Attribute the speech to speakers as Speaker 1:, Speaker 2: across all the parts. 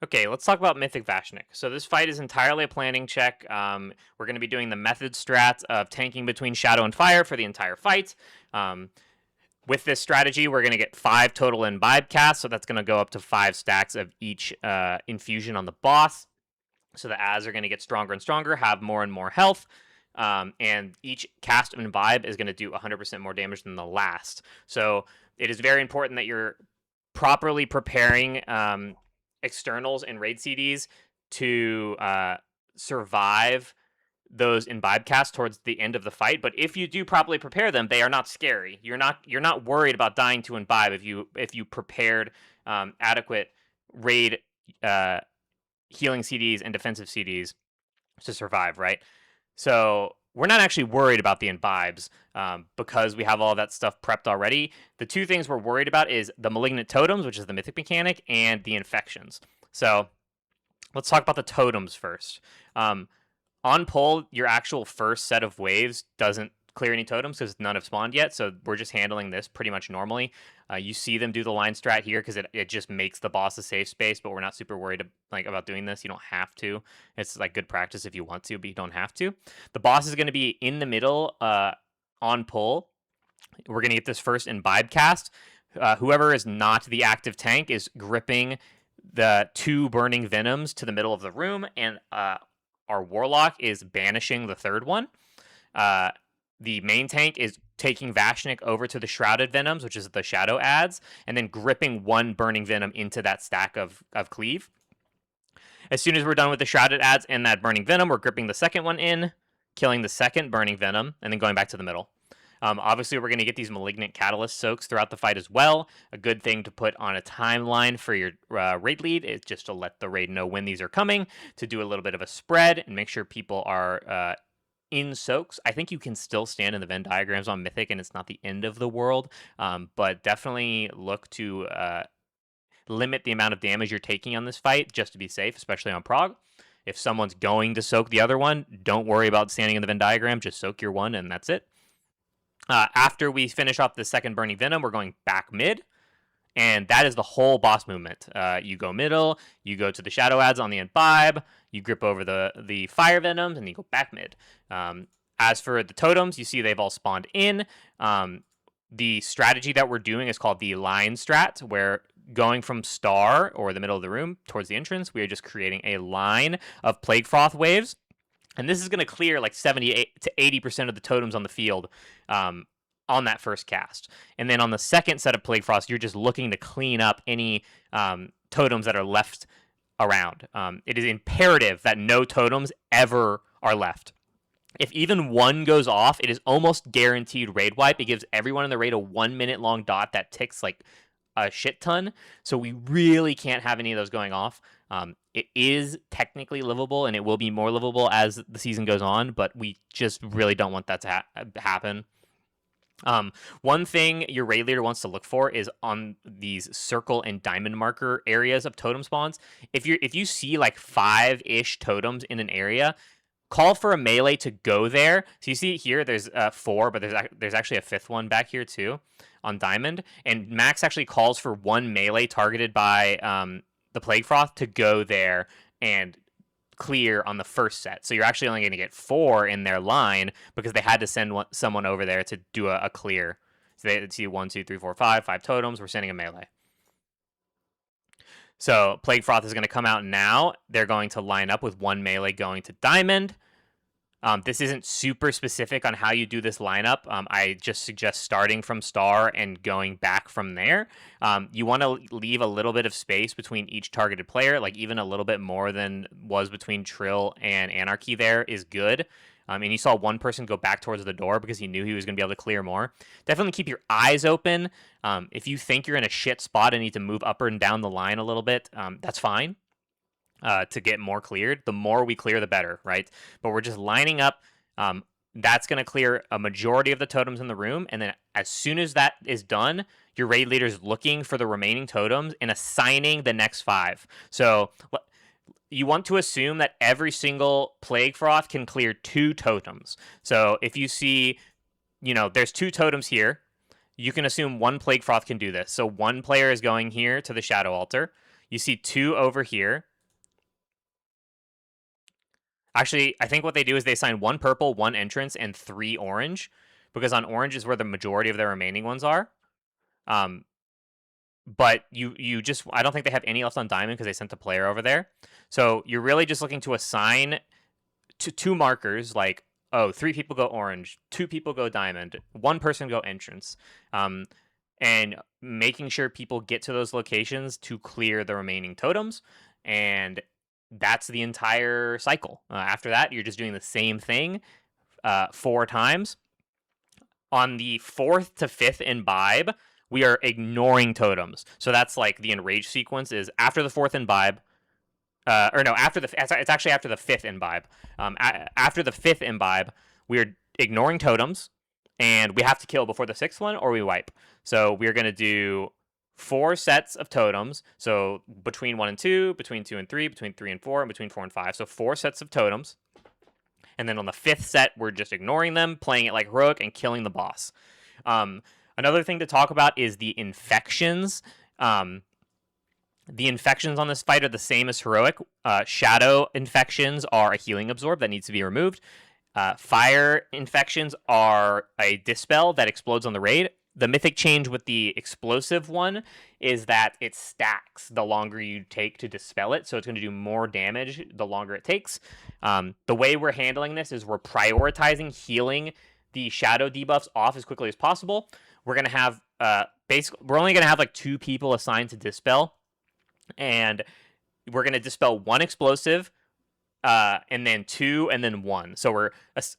Speaker 1: Okay, let's talk about Mythic Vashnik. So this fight is entirely a planning check. We're going to be doing the method strat of tanking between Shadow and Fire for the entire fight. Um, with this strategy, we're going to get 5 total imbibe casts, so that's going to go up to 5 stacks of each infusion on the boss. So the ads are going to get stronger and stronger, have more and more health, and each cast of imbibe is going to do 100% more damage than the last. So it is very important that you're properly preparing externals and raid CDs to survive those imbibe casts towards the end of the fight. But if you do properly prepare them, they are not scary. You're not worried about dying to imbibe if you prepared adequate raid healing CDs and defensive CDs to survive, right? So we're not actually worried about the imbibes because we have all that stuff prepped already. The two things we're worried about is the malignant totems, which is the mythic mechanic, and the infections. So let's talk about the totems first. On pull, your actual first set of waves doesn't clear any totems because none have spawned yet, so we're just handling this pretty much normally. You see them do the line strat here because it just makes the boss a safe space, but we're not super worried about doing this. You don't have to. It's like good practice if you want to, but you don't have to. The boss is going to be in the middle on pull. We're going to get this first imbibe cast. Whoever is not the active tank is gripping the 2 burning venoms to the middle of the room, and our warlock is banishing the third one. The main tank is taking Vashnik over to the shrouded venoms, which is the shadow ads, and then gripping 1 burning venom into that stack of cleave. As soon as we're done with the shrouded ads and that burning venom, we're gripping the second one in, killing the second burning venom, and then going back to the middle. Obviously, we're going to get these malignant catalyst soaks throughout the fight as well. A good thing to put on a timeline for your raid lead is just to let the raid know when these are coming, to do a little bit of a spread and make sure people are in soaks. I think you can still stand in the Venn diagrams on Mythic, and it's not the end of the world, but definitely look to limit the amount of damage you're taking on this fight just to be safe, especially on Prog. If someone's going to soak the other one, don't worry about standing in the Venn diagram. Just soak your one, and that's it. After we finish off the second Burning Venom, we're going back mid, and that is the whole boss movement. You go middle, you go to the Shadow Ads on the Imbibe, you grip over the Fire Venoms, and you go back mid. As for the totems, you see they've all spawned in. The strategy that we're doing is called the line strat, where going from star, or the middle of the room, towards the entrance, we are just creating a line of Plague Froth waves. And this is going to clear like 70 to 80% of the totems on the field on that first cast. And then on the second set of Plague Frost, you're just looking to clean up any totems that are left around. It is imperative that no totems ever are left. If even one goes off, it is almost guaranteed raid wipe. It gives everyone in the raid a 1 minute long dot that ticks like a shit ton. So we really can't have any of those going off. It is technically livable, and it will be more livable as the season goes on, but we just really don't want that to happen. One thing your raid leader wants to look for is on these circle and diamond marker areas of totem spawns. If you see like 5-ish totems in an area, call for a melee to go there. So you see here, there's 4, but there's actually a 5th one back here too on diamond. And Max actually calls for 1 melee targeted by the Plague Froth to go there and clear on the first set. So you're actually only going to get 4 in their line because they had to send someone over there to do a clear. So they see 1, 2, 3, 4, 5 totems. We're sending a melee. So Plague Froth is going to come out now. They're going to line up with 1 melee going to diamond. This isn't super specific on how you do this lineup. I just suggest starting from star and going back from there. You want to leave a little bit of space between each targeted player, like even a little bit more than was between Trill and Anarchy there is good. And you saw one person go back towards the door because he knew he was going to be able to clear more. Definitely keep your eyes open. If you think you're in a shit spot and need to move up and down the line a little bit, that's fine. To get more cleared. The more we clear, the better, right? But we're just lining up. That's going to clear a majority of the totems in the room. And then as soon as that is done, your raid leader is looking for the remaining totems and assigning the next 5. So you want to assume that every single Plague Froth can clear 2 totems. So if you see, there's 2 totems here, you can assume 1 Plague Froth can do this. So 1 player is going here to the Shadow Altar. You see 2 over here. Actually, I think what they do is they assign 1 purple, 1 entrance, and 3 orange, because on orange is where the majority of the remaining ones are. But you just, I don't think they have any left on diamond because they sent the player over there. So you're really just looking to assign to 2 markers, like, oh, 3 people go orange, 2 people go diamond, 1 person go entrance, and making sure people get to those locations to clear the remaining totems, and that's the entire cycle. After that, you're just doing the same thing 4 times. On the 4th to 5th imbibe, we are ignoring totems. So that's like the enrage sequence is after the 4th imbibe, or no, after the, it's actually after the 5th imbibe. After the 5th imbibe, we are ignoring totems, and we have to kill before the 6th one, or we wipe. So we're going to do 4 sets of totems. So between 1 and 2, between 2 and 3, between 3 and 4, and between 4 and 5. So 4 sets of totems. And then on the 5th set, we're just ignoring them, playing it like heroic, and killing the boss. Another thing to talk about is the infections. The infections on this fight are the same as heroic. Shadow infections are a healing absorb that needs to be removed. Fire infections are a dispel that explodes on the raid. The mythic change with the explosive one is that it stacks the longer you take to dispel it, so it's going to do more damage the longer it takes. The way we're handling this is we're prioritizing healing the shadow debuffs off as quickly as possible. We're going to have we're only going to have like 2 people assigned to dispel, and we're going to dispel 1 explosive, and then 2, and then 1. So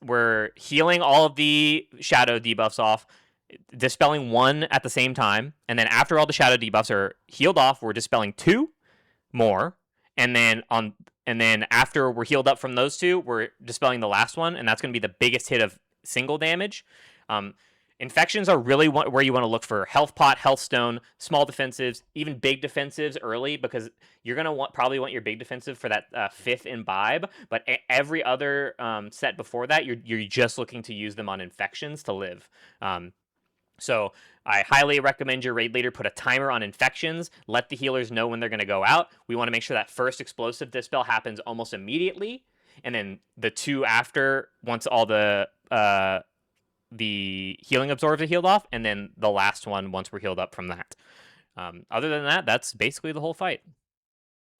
Speaker 1: we're healing all of the shadow debuffs off, dispelling 1 at the same time, and then after all the shadow debuffs are healed off, we're dispelling 2 more, and then after we're healed up from those 2, we're dispelling the last one, and that's going to be the biggest hit of single damage. Infections are really where you want to look for health pot, health stone, small defensives, even big defensives early, because you're going to probably want your big defensive for that 5th imbibe, but every other set before that, you're just looking to use them on infections to live. So I highly recommend your raid leader put a timer on infections, let the healers know when they're going to go out. We want to make sure that first explosive dispel happens almost immediately, and then the 2 after, once all the healing absorbs are healed off, and then the last one once we're healed up from that. Other than that, that's basically the whole fight.